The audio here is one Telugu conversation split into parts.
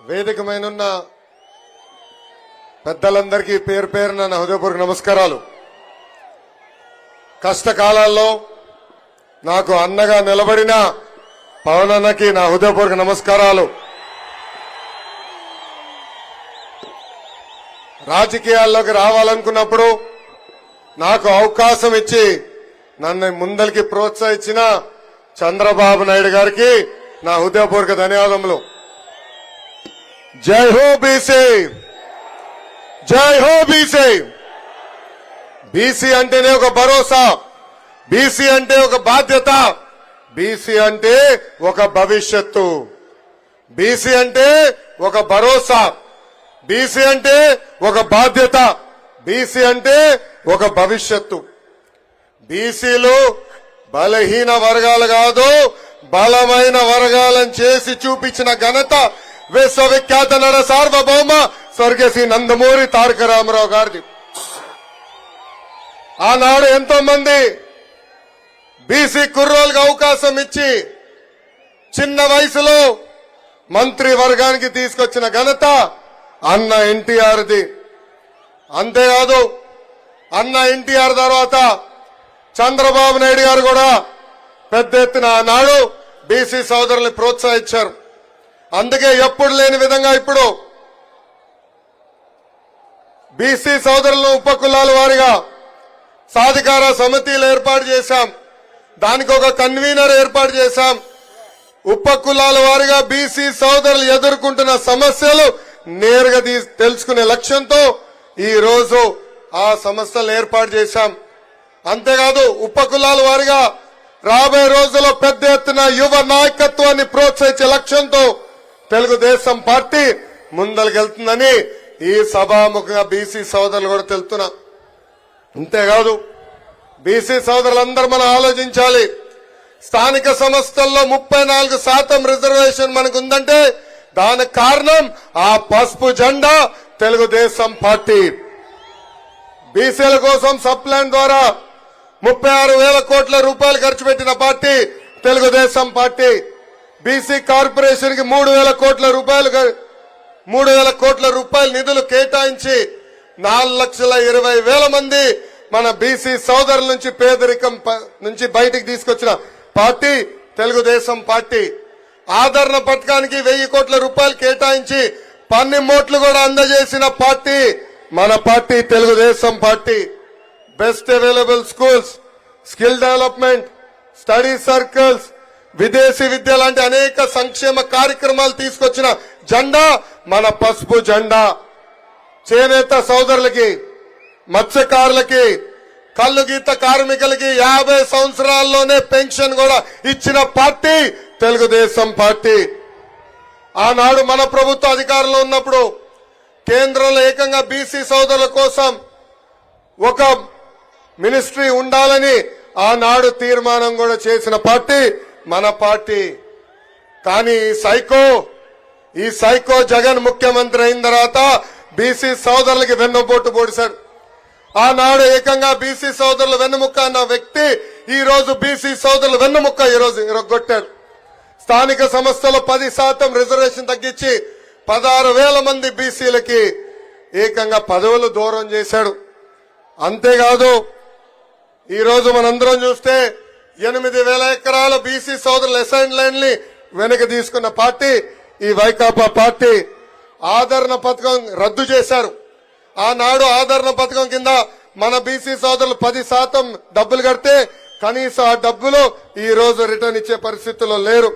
వేదికమైనున్న పెద్దలందరికీ పేరు పేరున నా హృదయపూర్వక నమస్కారాలు. కష్టకాలాల్లో నాకు అన్నగా నిలబడిన పవన్ అన్నకి నా హృదయపూర్వక నమస్కారాలు. రాజకీయాల్లోకి రావాలనుకున్నప్పుడు నాకు అవకాశం ఇచ్చి నన్ను ముందరికి ప్రోత్సహించిన చంద్రబాబు నాయుడు గారికి నా హృదయపూర్వక ధన్యవాదములు. జై హో బీసీ, జై హో బీసీ. బీసీ అంటేనే ఒక భరోసా, బీసీ అంటే ఒక బాధ్యత, బీసీ అంటే ఒక భవిష్యత్తు, బీసీ అంటే ఒక భరోసా, బీసీ అంటే ఒక బాధ్యత, బీసీ అంటే ఒక భవిష్యత్తు. బీసీలు బలహీన వర్గాలు కాదు, బలమైన వర్గాలను చేసి చూపించిన ఘనత విశ్వవిఖ్యాత నట సార్వభౌమ స్వర్గీయ శ్రీ నందమూరి తారక రామారావు గారిది. ఆనాడు ఎంతో మంది బీసీ కుర్రోళ్ళకి అవకాశం ఇచ్చి చిన్న వయసులో మంత్రి వర్గానికి తీసుకొచ్చిన ఘనత అన్న ఎన్టీఆర్ది. అంతేకాదు అన్న ఎన్టీఆర్ తర్వాత చంద్రబాబు నాయుడు గారు కూడా పెద్ద ఎత్తున ఆనాడు బీసీ సోదరుల్ని ప్రోత్సహించారు. అందుకే ఎప్పుడు లేని విధంగా ఇప్పుడు బీసీ సోదరులను ఉపకులాల వారిగా సాధికార సమితిలు ఏర్పాటు చేశాం. దానికి ఒక కన్వీనర్ ఏర్పాటు చేశాం. ఉపకులాల వారిగా బీసీ సోదరులు ఎదుర్కొంటున్న సమస్యలు నేరుగా తెలుసుకునే లక్ష్యంతో ఈ రోజు ఆ సంస్థలు ఏర్పాటు చేశాం. అంతేకాదు ఉపకులాల వారిగా రాబోయే రోజుల్లో పెద్ద ఎత్తున యువ నాయకత్వాన్ని ప్రోత్సహించే లక్ష్యంతో తెలుగుదేశం పార్టీ ముందరికెళ్తుందని ఈ సభాముఖంగా బీసీ సోదరులు కూడా తెలుపుతున్నా. అంతేకాదు బీసీ సోదరులందరూ మనం ఆలోచించాలి. స్థానిక సంస్థల్లో 34% రిజర్వేషన్ మనకు ఉందంటే దానికి కారణం ఆ పసుపు జెండా తెలుగుదేశం పార్టీ. బీసీల కోసం సబ్ ప్లాన్ ద్వారా 36,000 కోట్ల రూపాయలు ఖర్చు పెట్టిన party Telugu Desam party. BC corporation కి 3,000 కోట్ల రూపాయల నిధులు కేటాయించి 4,20,000 మంది మన బీసీ సోదరుల నుంచి పేదరికం నుంచి బయటికి తీసుకొచ్చిన పార్టీ తెలుగుదేశం పార్టీ. ఆదరణ పథకానికి 1,000 కోట్ల రూపాయలు కేటాయించి పన్నిమోట్లు కూడా అందజేసిన పార్టీ మన party Telugu Desam party. Best available schools, skill development, study circles, విదేశీ విద్య లాంటి అనేక సంక్షేమ కార్యక్రమాలు తీసుకొచ్చిన జెండా మన పసుపు జెండా. చేనేత సోదరులకి, మత్స్యకారులకి, కల్లు గీత కార్మికులకి 50 సంవత్సరాల్లోనే పెన్షన్ కూడా ఇచ్చిన పార్టీ తెలుగుదేశం పార్టీ. ఆనాడు మన ప్రభుత్వ అధికారంలో ఉన్నప్పుడు కేంద్రంలో ఏకంగా బీసీ సోదరుల కోసం ఒక మినిస్ట్రీ ఉండాలని ఆనాడు తీర్మానం కూడా చేసిన పార్టీ మన పార్టీ. కానీ ఈ సైకో జగన్ ముఖ్యమంత్రి అయిన తర్వాత బీసీ సోదరులకి వెన్నుపోటు పొడిశాడు. ఆనాడు ఏకంగా బీసీ సోదరులు వెన్నుముక్క అన్న వ్యక్తి ఈ రోజు బీసీ సోదరులు వెన్నుముక్క ఈ రోజు ఇరగొట్టాడు. స్థానిక సంస్థలో 10% రిజర్వేషన్ తగ్గించి 16,000 మంది బీసీలకి ఏకంగా పదవులు దూరం చేశాడు. అంతేకాదు ఈ రోజు మనందరం చూస్తే 8,000 ఎకరాల బీసీ సోదరుల అసైన్ ల్యాండ్ ని వెనక్కి తీసుకున్న పార్టీ ఈ వైకాపా పార్టీ. ఆదరణ పథకం రద్దు చేశారు. ఆనాడు ఆదరణ పథకం కింద మన బీసీ సోదరులు 10% డబ్బులు కడితే కనీసం ఆ డబ్బులు ఈ రోజు రిటర్న్ ఇచ్చే పరిస్థితుల్లో లేరు.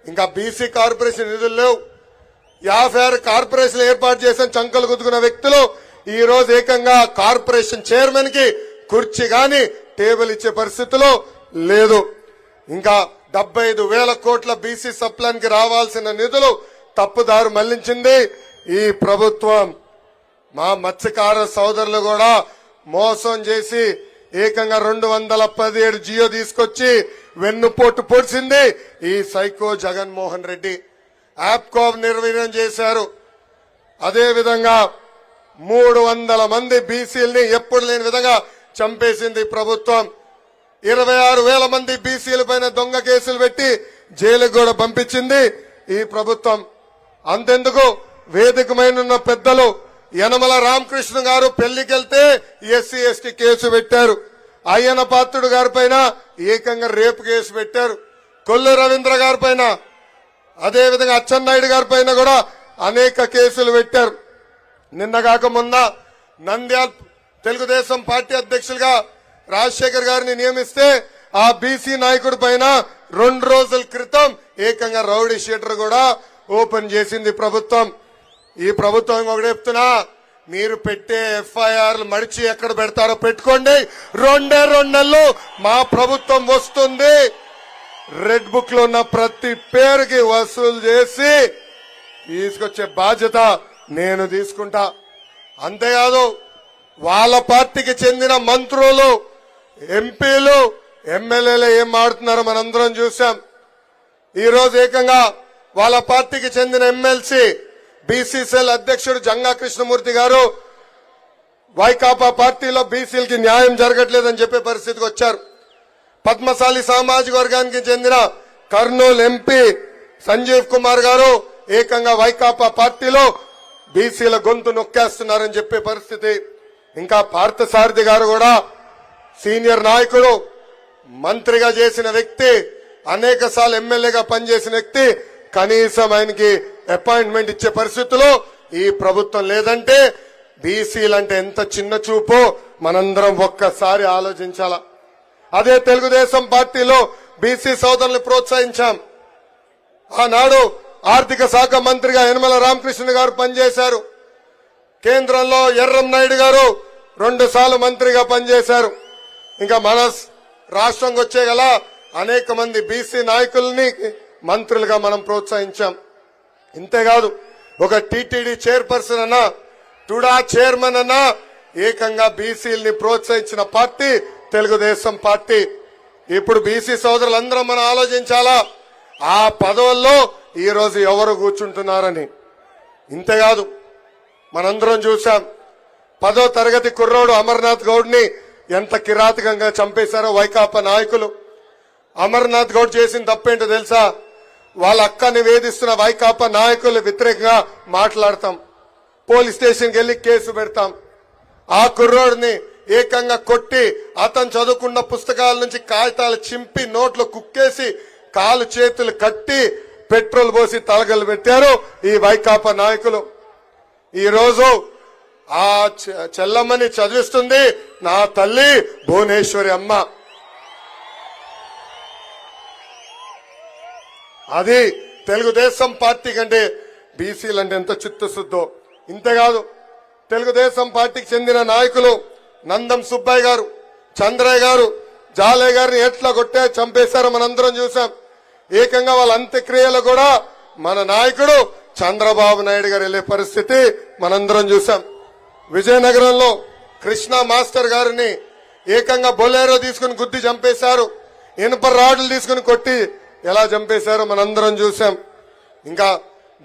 ఇంకా బీసీ కార్పొరేషన్ నిధులు లేవు. 56 కార్పొరేషన్ ఏర్పాటు చేసిన చంకలు గుద్దుకున్న వ్యక్తులు ఈ రోజు ఏకంగా కార్పొరేషన్ చైర్మన్ కి కుర్చీ గాని టేబుల్ ఇచ్చే పరిస్థితిలో లేదు. ఇంకా 75,000 కోట్ల బీసీ సప్లాన్ కి రావాల్సిన నిధులు తప్పుదారు మళ్లించింది ఈ ప్రభుత్వం. మా మత్స్యకార సోదరులు కూడా మోసం చేసి ఏకంగా 217 జియో తీసుకొచ్చి వెన్నుపోటు పొడిచింది ఈ సైకో జగన్మోహన్ రెడ్డి. యాప్కాబ్ నిర్వీర్యం చేశారు. అదేవిధంగా 300 మంది బీసీలని ఎప్పుడు లేని విధంగా చంపేసింది ప్రభుత్వం. 26,000 మంది బీసీల పైన దొంగ కేసులు పెట్టి జైలుకు కూడా పంపించింది ఈ ప్రభుత్వం. అంతెందుకు వేదికమైన పెద్దలు యనమల రామకృష్ణ గారు పెళ్లికెళ్తే ఎస్సీ ఎస్టీ కేసు పెట్టారు. అయ్యన పాత్రుడు గారి పైన ఏకంగా రేపు కేసు పెట్టారు. కొల్లు రవీంద్ర గారి పైన, అదేవిధంగా అచ్చెన్నాయుడు గారి పైన కూడా అనేక కేసులు పెట్టారు. నిన్నగాక మొన్న నంద్యాల తెలుగుదేశం పార్టీ అధ్యక్షులుగా రాజశేఖర్ గారిని నియమిస్తే ఆ బీసీ నాయకుడి పైన 2 రోజుల క్రితం ఏకంగా రౌడీ షీటర్ కూడా ఓపెన్ చేసింది ప్రభుత్వం. ఈ ప్రభుత్వం ఒకటి చెప్తున్నా, మీరు పెట్టే ఎఫ్ఐఆర్లు మడిచి ఎక్కడ పెడతారో పెట్టుకోండి. 2 నెలలు మా ప్రభుత్వం వస్తుంది. రెడ్ బుక్ లో ఉన్న ప్రతి పేరుకి వసూలు చేసి తీసుకొచ్చే బాధ్యత నేను తీసుకుంటా. అంతేకాదు వాళ్ళ పార్టీకి చెందిన మంత్రులు, ఎంపీలు, ఎమ్మెల్యేలు ఏం ఆడుతున్నారో మనందరం చూసాం. ఈ రోజు ఏకంగా వాళ్ళ పార్టీకి చెందిన ఎమ్మెల్సీ బీసీసీఎల్ అధ్యక్షుడు జంగా కృష్ణమూర్తి గారు వైకాపా పార్టీలో బీసీలకి న్యాయం జరగట్లేదని చెప్పే పరిస్థితికి వచ్చారు. పద్మశాలి సామాజిక వర్గానికి చెందిన కర్నూలు ఎంపీ సంజీవ్ కుమార్ గారు ఏకంగా వైకాపా పార్టీలో బీసీల గొంతు నొక్కేస్తున్నారని చెప్పే పరిస్థితి. ఇంకా పార్థసారథి గారు కూడా సీనియర్ నాయకుడు, మంత్రిగా చేసిన వ్యక్తి, అనేక సార్లు ఎమ్మెల్యేగా పనిచేసిన వ్యక్తి, కనీసం ఆయనకి అపాయింట్మెంట్ ఇచ్చే పరిస్థితిలో ఈ ప్రభుత్వం లేదంటే బీసీలంటే ఎంత చిన్న చూపో మనందరం ఒక్కసారి ఆలోచించాలా. అదే తెలుగుదేశం పార్టీలో బీసీ సోదరులను ప్రోత్సహించాం. ఆనాడు ఆర్థిక శాఖ మంత్రిగా యనమల రామకృష్ణ గారు పనిచేశారు. కేంద్రంలో ఎర్రం నాయుడు గారు 2 సార్లు మంత్రిగా పనిచేశారు. ఇంకా మన రాష్ట్రంకి వచ్చే గల అనేక మంది బీసీ నాయకుల్ని మంత్రులుగా మనం ప్రోత్సహించాం. ఇంతేకాదు ఒక టీటీడీ చైర్పర్సన్ అన్నా, టుడా చైర్మన్ అన్నా ఏకంగా బీసీలని ప్రోత్సహించిన పార్టీ తెలుగుదేశం పార్టీ. ఇప్పుడు బీసీ సోదరులందరం మనం ఆలోచించాలా, ఆ పదవుల్లో ఈ రోజు ఎవరు కూర్చుంటున్నారని. ఇంతేకాదు మనందరం చూశాం, 10వ తరగతి కుర్రోడు అమర్నాథ్ గౌడ్ని ఎంత కిరాతకంగా చంపేశారో వైకాపా నాయకులు. అమర్నాథ్ గౌడ్ చేసిన తప్పేంటో తెలుసా? వాళ్ళ అక్కని వేధిస్తున్న వైకాపా నాయకులు వ్యతిరేకంగా మాట్లాడతాం, పోలీస్ స్టేషన్కి వెళ్లి కేసు పెడతాం. ఆ కుర్రోడిని ఏకంగా కొట్టి అతను చదువుకున్న పుస్తకాల నుంచి కాగితాలు చింపి నోట్లో కుక్కేసి కాలు చేతులు కట్టి పెట్రోల్ పోసి తలగలు పెట్టారు ఈ వైకాపా నాయకులు. ఈ రోజు ఆ చెల్లమ్మని చదివిస్తుంది నా తల్లి భువనేశ్వరి అమ్మ. అది తెలుగుదేశం పార్టీ కంటే బీసీలంటే ఎంత చిత్తశుద్ధో. ఇంతేకాదు తెలుగుదేశం పార్టీకి చెందిన నాయకులు నందం సుబ్బయ్య గారు, చంద్రయ్య గారు, జాలయ్య గారిని ఎట్లా కొట్టే చంపేశారో మనందరం చూసాం. ఏకంగా వాళ్ళ అంత్యక్రియలు కూడా మన నాయకుడు చంద్రబాబు నాయుడు గారు వెళ్లే పరిస్థితి మనందరం చూసాం. విజయనగరంలో కృష్ణ మాస్టర్ గారిని ఏకంగా బొలేరో తీసుకుని గుద్ది చంపేశారు. ఇనుప రాడ్లు తీసుకుని కొట్టి ఎలా చంపేశారో మనందరం చూసాం. ఇంకా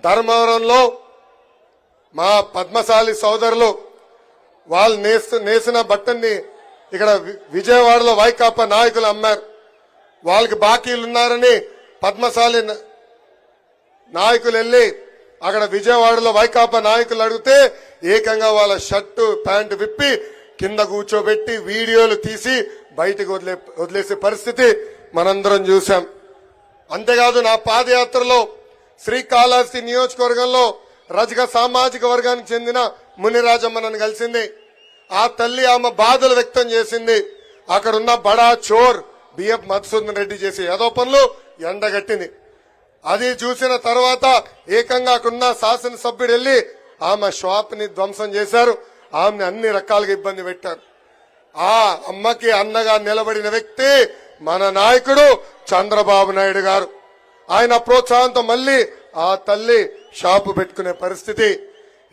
ధర్మవరంలో మా పద్మశాలి సోదరులు వాళ్ళు నేసిన బట్టన్ని ఇక్కడ విజయవాడలో వైకాపా నాయకులు అమ్మారు. వాళ్ళకి బాకీలున్నారని పద్మశాలి నాయకులు వెళ్లి అక్కడ విజయవాడలో వైకాపా నాయకులు అడిగితే ఏకంగా వాళ్ళ షర్టు ప్యాంటు విప్పి కింద కూర్చోబెట్టి వీడియోలు తీసి బయటకు వదిలేసే పరిస్థితి మనందరం చూసాం. అంతేకాదు నా పాదయాత్రలో శ్రీకాళహస్తి నియోజకవర్గంలో రజక సామాజిక వర్గానికి చెందిన మునిరాజమ్మ నన్ను కలిసింది. ఆ తల్లి ఆమె బాధలు వ్యక్తం చేసింది. అక్కడున్న బడా చోర్ బిఎఫ్ మధుసూదన్ రెడ్డి చేసి ఏదో పనులు ఎండగట్టింది. అది చూసిన తర్వాత ఏకంగా అక్కడున్న శాసనసభ్యుడు వెళ్లి ఆమె షాప్ ని ధ్వంసం చేశారు. ఆమెను అన్ని రకాలుగా ఇబ్బంది పెట్టారు. ఆ అమ్మకి అన్నగా నిలబడిన వ్యక్తి మన నాయకుడు చంద్రబాబు నాయుడు గారు. ఆయన ప్రోత్సాహంతో మళ్లీ ఆ తల్లి షాపు పెట్టుకునే పరిస్థితి.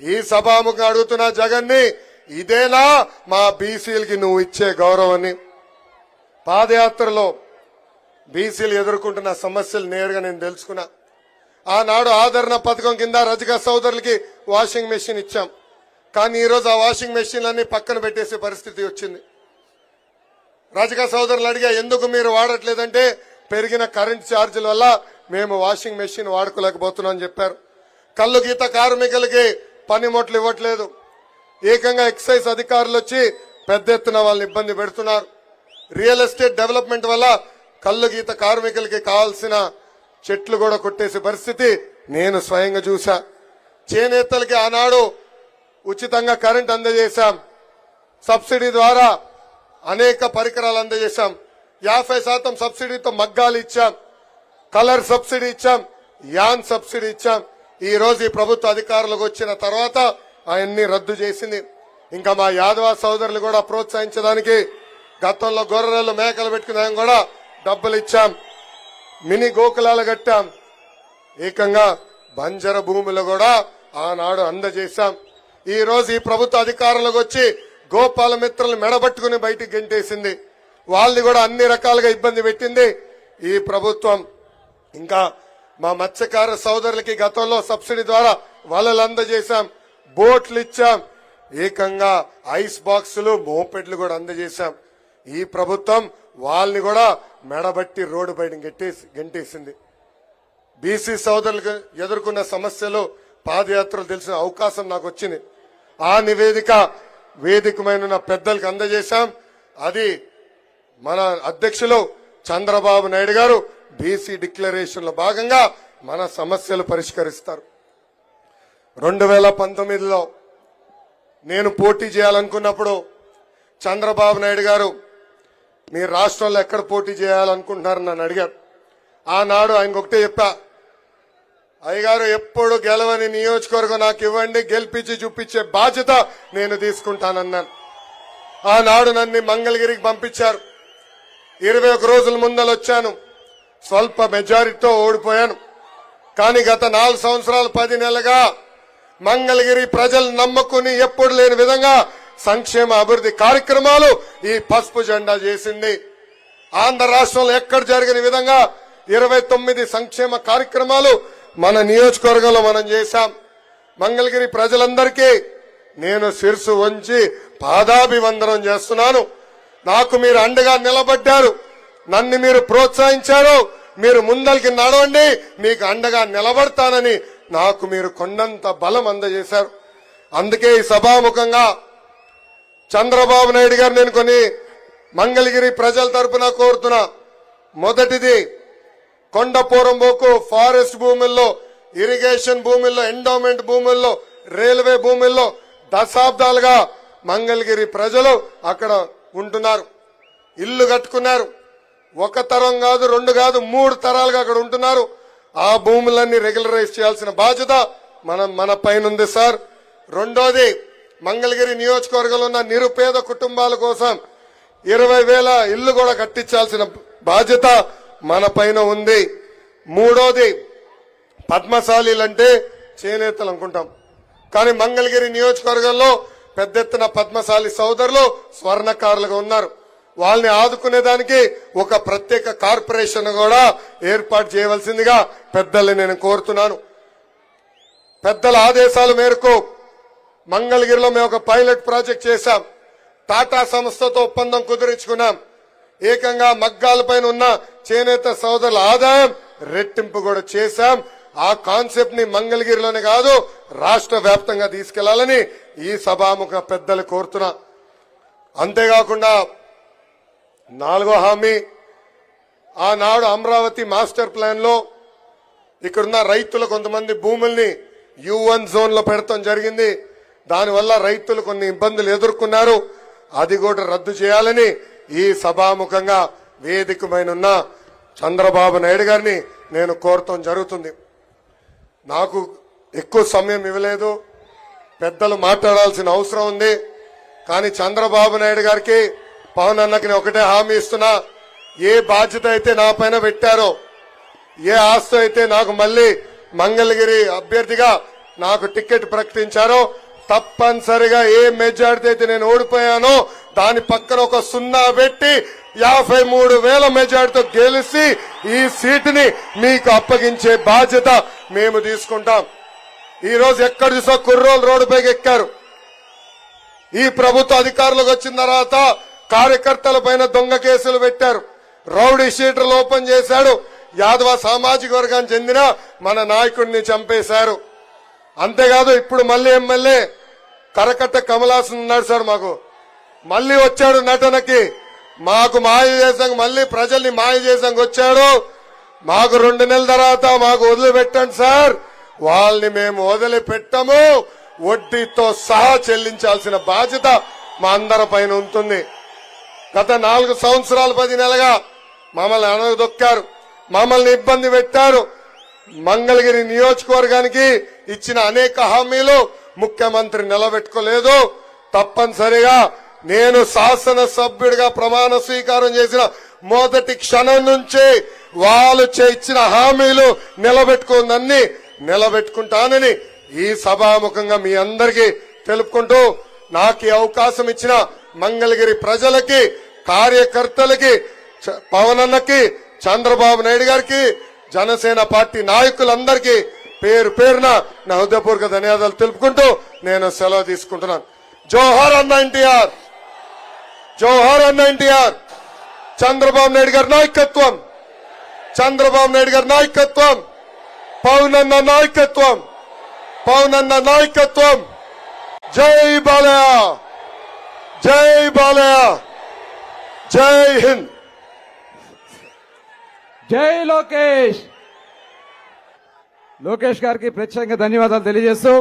ఈ సభాముఖంగా అడుగుతున్న జగన్ని, ఇదేనా మా బీసీలకి నువ్వు ఇచ్చే గౌరవాన్ని? పాదయాత్రలో బీసీలు ఎదుర్కొంటున్న సమస్యలు నేరుగా నేను తెలుసుకున్నా. ఆనాడు ఆదరణ పథకం కింద రజక సోదరులకి వాషింగ్ మెషిన్ ఇచ్చాం. కానీ ఈరోజు ఆ వాషింగ్ మెషిన్లన్నీ పక్కన పెట్టేసే పరిస్థితి వచ్చింది. రజక సోదరులు అడిగా, ఎందుకు మీరు వాడట్లేదంటే పెరిగిన కరెంట్ ఛార్జీల వల్ల మేము వాషింగ్ మెషిన్ వాడుకోలేకపోతున్నాం అని చెప్పారు. కల్లు గీత కార్మికులకి పనిముట్లు ఇవ్వట్లేదు. ఏకంగా ఎక్సైజ్ అధికారులు వచ్చి పెద్ద ఎత్తున వాళ్ళని ఇబ్బంది పెడుతున్నారు. రియల్ ఎస్టేట్ డెవలప్మెంట్ వల్ల కల్లు గీత కార్మికులకి కావాల్సిన చెట్లు కూడా కొట్టేసే పరిస్థితి నేను స్వయంగా చూసా. చేనేతలకి ఆనాడు ఉచితంగా కరెంట్ అందజేశాం. సబ్సిడీ ద్వారా అనేక పరికరాలు అందజేశాం. 50% సబ్సిడీతో మగ్గాలు ఇచ్చాం, కలర్ సబ్సిడీ ఇచ్చాం, యాన్ సబ్సిడీ ఇచ్చాం. ఈ రోజు ఈ ప్రభుత్వ అధికారులకు వచ్చిన తర్వాత అవన్నీ రద్దు చేసింది. ఇంకా మా యాదవ సోదరులు కూడా ప్రోత్సహించడానికి గతంలో గొర్రెలు మేకలు పెట్టుకునే కూడా డబ్బులు ఇచ్చాం. మినీ గోకులాలు కట్టాం. ఏకంగా బంజర భూములు కూడా ఆనాడు అందజేశాం. ఈ రోజు ఈ ప్రభుత్వ అధికారులకు వచ్చి గోపాల మిత్రులు మెడబట్టుకుని బయటికి గెంటేసింది. వాళ్ళని కూడా అన్ని రకాలుగా ఇబ్బంది పెట్టింది ఈ ప్రభుత్వం. ఇంకా మా మత్స్యకార సోదరులకి గతంలో సబ్సిడీ ద్వారా వలలు అందజేశాం, బోట్లు ఇచ్చాం, ఏకంగా ఐస్ బాక్సులు మోపెడ్లు కూడా అందజేశాం. ఈ ప్రభుత్వం వాళ్ళని కూడా మెడబట్టి రోడ్డు బయట గెంటేసింది. బీసీ సోదరులకు ఎదుర్కొన్న సమస్యలు పాదయాత్రలు తెలిసిన అవకాశం నాకు వచ్చింది. ఆ నివేదిక వేదికమైన పెద్దలకు అందజేశాం. అది మన అధ్యక్షులు చంద్రబాబు నాయుడు గారు బీసీ డిక్లరేషన్ లో భాగంగా మన సమస్యలు పరిష్కరిస్తారు. 2019లో నేను పోటీ చేయాలనుకున్నప్పుడు చంద్రబాబు నాయుడు గారు మీ రాష్ట్రంలో ఎక్కడ పోటీ చేయాలనుకుంటున్నారని నన్ను అడిగారు. ఆనాడు ఆయనకు ఒకటే చెప్పా, అయ్యగారు ఎప్పుడు గెలవని నియోజకవర్గం నాకు ఇవ్వండి, గెలిపించి చూపించే బాధ్యత నేను తీసుకుంటానన్నాను. ఆనాడు నన్ను మంగళగిరికి పంపించారు. 21 రోజుల ముందర వచ్చాను. స్వల్ప మెజారిటీతో ఓడిపోయాను. కానీ గత 4 సంవత్సరాలు 10 నెలలుగా మంగళగిరి ప్రజలు నమ్ముకుని ఎప్పుడు లేని విధంగా సంక్షేమ అభివృద్ధి కార్యక్రమాలు ఈ పసుపు జెండా చేసింది. ఆంధ్ర రాష్ట్రంలో ఎక్కడ జరిగిన విధంగా 29 సంక్షేమ కార్యక్రమాలు మన నియోజకవర్గంలో మనం చేశాం. మంగళగిరి ప్రజలందరికీ నేను శిరసు వంచి పాదాభివందనం చేస్తున్నాను. నాకు మీరు అండగా నిలబడ్డారు, నన్ను మీరు ప్రోత్సహించారు. మీరు ముందరికి నడవండి, మీకు అండగా నిలబడతానని నాకు మీరు కొండంత బలం అందజేశారు. అందుకే ఈ సభాముఖంగా చంద్రబాబు నాయుడు గారు నేను కొన్ని మంగళగిరి ప్రజల తరపున కోరుతున్నా. మొదటిది, కొండపోరంబోకు ఫారెస్ట్ భూముల్లో, ఇరిగేషన్ భూముల్లో, ఎండోమెంట్ భూముల్లో, రైల్వే భూముల్లో దశాబ్దాలుగా మంగళగిరి ప్రజలు అక్కడ ఉంటున్నారు, ఇల్లు కట్టుకున్నారు. 1 తరం కాదు, 2 కాదు, 3 తరాలుగా అక్కడ ఉంటున్నారు. ఆ భూములన్నీ రెగ్యులరైజ్ చేయాల్సిన బాధ్యత మన పైన ఉంది సార్. రెండోది, మంగళగిరి నియోజకవర్గంలో ఉన్న నిరుపేద కుటుంబాల కోసం 20,000 ఇల్లు కూడా కట్టించాల్సిన బాధ్యత మన పైన ఉంది. మూడోది, పద్మశాలీలంటే చేనేతలు అనుకుంటాం, కానీ మంగళగిరి నియోజకవర్గంలో పెద్ద ఎత్తున పద్మశాలి సోదరులు స్వర్ణకారులుగా ఉన్నారు. వాళ్ళని ఆదుకునేదానికి ఒక ప్రత్యేక కార్పొరేషన్ కూడా ఏర్పాటు చేయవలసిందిగా పెద్దల్ని నేను కోరుతున్నాను. పెద్దల ఆదేశాల మేరకు మంగళగిరిలో మేము ఒక పైలట్ ప్రాజెక్ట్ చేశాం. టాటా సంస్థతో ఒప్పందం కుదిరించుకున్నాం. ఏకంగా మగ్గాల పైన ఉన్న చేనేత సోదరుల ఆదాయం రెట్టింపు కూడా చేశాం. ఆ కాన్సెప్ట్ ని మంగళగిరిలోనే కాదు రాష్ట్ర వ్యాప్తంగా తీసుకెళ్లాలని ఈ సభాముఖ పెద్దలు కోరుతున్నా. అంతేకాకుండా 4వ హామీ, ఆనాడు అమరావతి మాస్టర్ ప్లాన్ లో ఇక్కడున్న రైతులు కొంతమంది భూముల్ని U1 జోన్ లో పెడతాం జరిగింది. దానివల్ల రైతులు కొన్ని ఇబ్బందులు ఎదుర్కొన్నారు. అది కూడా రద్దు చేయాలని ఈ సభాముఖంగా వేదికమైన చంద్రబాబు నాయుడు గారిని నేను కోరటం జరుగుతుంది. నాకు ఎక్కువ సమయం ఇవ్వలేదు, పెద్దలు మాట్లాడాల్సిన అవసరం ఉంది. కానీ చంద్రబాబు నాయుడు గారికి, పవన్ అన్నకి ఒకటే హామీ ఇస్తున్నా, ఏ బాధ్యత అయితే నా పైన పెట్టారో, ఏ ఆస్తి అయితే నాకు మళ్ళీ మంగళగిరి అభ్యర్థిగా నాకు టికెట్ ప్రకటించారో, తప్పనిసరిగా ఏ మెజార్టీ అయితే నేను ఓడిపోయానో దాని పక్కన ఒక 0 పెట్టి 53,000 మెజార్టీతో గెలిచి ఈ సీటుని మీకు అప్పగించే బాధ్యత మేము తీసుకుంటాం. ఈ రోజు ఎక్కడ చూసా కుర్రోలు రోడ్డుపైకి ఎక్కారు. ఈ ప్రభుత్వ అధికారులకు వచ్చిన తర్వాత కార్యకర్తల పైన దొంగ కేసులు పెట్టారు, రౌడీ షీటర్లు ఓపెన్ చేశాడు, యాదవ సామాజిక వర్గానికి చెందిన మన నాయకుడిని చంపేశారు. అంతేకాదు ఇప్పుడు మళ్ళీ ఎమ్మెల్యే కరకట్ట కమలాసన్ ఉన్నాడు సార్. మాకు మళ్ళీ వచ్చాడు నటనకి, మాకు మాయ చేసాం, మళ్ళీ ప్రజల్ని మాయ చేసాం వచ్చాడు. మాకు 2 నెలల తర్వాత మాకు వదిలిపెట్టండి సార్, వాళ్ళని మేము వదిలిపెట్టము, వడ్డీతో సహా చెల్లించాల్సిన బాధ్యత మా అందరి పైన ఉంటుంది. గత 4 సంవత్సరాలు 10 నెలలుగా మమ్మల్ని అనగదొక్కారు, మమ్మల్ని ఇబ్బంది పెట్టారు. మంగళగిరి నియోజకవర్గానికి ఇచ్చిన అనేక హామీలు ముఖ్యమంత్రి నిలబెట్టుకోలేదు. తప్పనిసరిగా నేను శాసనసభ్యుడిగా ప్రమాణ స్వీకారం చేసిన మొదటి క్షణం నుంచి వాళ్ళు ఇచ్చిన హామీలు నిలబెట్టుకుందన్ని నిలబెట్టుకుంటానని ఈ సభాముఖంగా మీ అందరికీ తెలుపుకుంటూ, నాకు ఈ అవకాశం ఇచ్చిన మంగళగిరి ప్రజలకి, కార్యకర్తలకి, పవన్ అన్నకి, చంద్రబాబు నాయుడు గారికి, జనసేన పార్టీ నాయకులందరికీ పేరు పేరున నా హృదయపూర్వక ధన్యవాదాలు తెలుపుకుంటూ నేను సెలవు తీసుకుంటున్నాను. జోహార్ అన్న ఎన్టీఆర్, జోహార్ అన్న ఎన్టీఆర్. చంద్రబాబు నాయుడు గారి నాయకత్వం, చంద్రబాబు నాయుడు గారి నాయకత్వం, పవన్ అన్న నాయకత్వం, పవన్ అన్న నాయకత్వం. జై బాలయ్య, జై బాలయ్య, జై హింద్. జై లోకేష్. లోకేష్ గారికి ప్రత్యేకంగా ధన్యవాదాలు తెలియజేస్తూ